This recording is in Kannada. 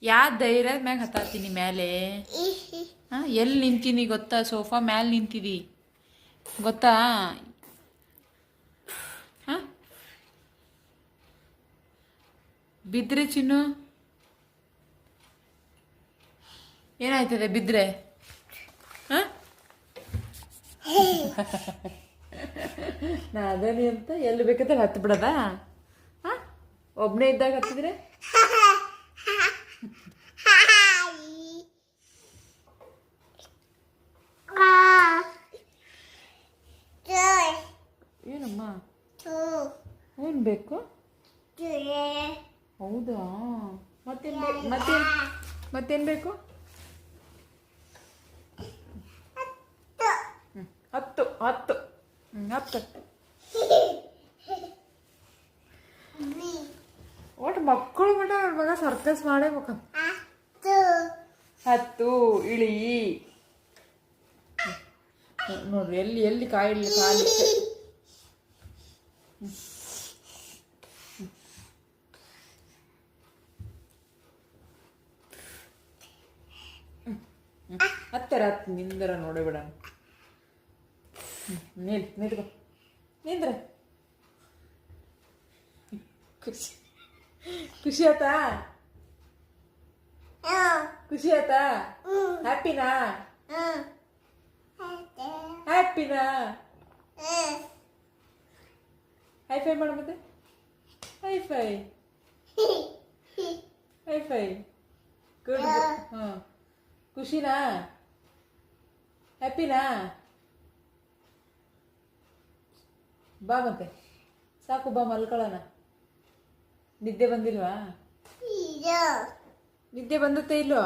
ಯಾ ಧೈರ್ಯದ ಮ್ಯಾಗ ಹತ್ತಾತೀನಿ ಮೇಲೆ ಎಲ್ಲಿ ನಿಂತೀನಿ ಗೊತ್ತಾ? ಸೋಫಾ ಮ್ಯಾಲೆ ನಿಂತಿದಿ ಗೊತ್ತಾ? ಹಾಂ ಬಿದ್ದರೆ ಚಿನ್ನು ಏನಾಯ್ತದೆ ಬಿದ್ದರೆ? ಹಾಂ ನಾ ಅದೇನಿ ಅಂತ ಎಲ್ಲಿ ಬೇಕಾದ್ರೆ ಹತ್ತು ಬಿಡೋದಾ? ಹಾಂ ಒಬ್ಬನೇ ಇದ್ದಾಗ ಹತ್ತಿದ್ರೆ ಏನಮ್ಮ ಏನು ಬೇಕು? ಹೌದಾ? ಮತ್ತೇನು ಬೇಕು? 10 ಒಟ್ಟು ಮಕ್ಕಳು ಮಟ ಮಗ ಸರ್ಕಸ್ ಮಾಡೇಬೇಕ. 10 ಇಳಿ ನೋಡ್ರಿ ಎಲ್ಲಿ ಕಾಯಿಲ್ಲ ಕಾಲಿ. ಹತ್ತರ ನಿಂದರ ನೋಡೇ ಬಿಡ. ನಿಂತ್ಕೊ ನಿಂದ್ರ. ಖುಷಿ ಆಯ್ತಾ? ಖುಷಿ ಆಯ್ತಾ? ಹ್ಯಾಪಿನಾ? ಹ್ಯಾಪಿನಾ? ಹೈಫೈ ಮಾಡು ಮತ್ತೆ. Hifi hifi good. ಹಾಂ ಖುಷಿನಾ? ಹ್ಯಾಪಿನಾ? ಬಾ ಮತ್ತೆ ಸಾಕು, ಬಾ ಮಲ್ಕೊಳ್ಳೋಣ. ನಿದ್ದೆ ಬಂದಿಲ್ವಾ? ನಿದ್ದೆ ಬಂದತ್ತೆ ಇಲ್ವೋ?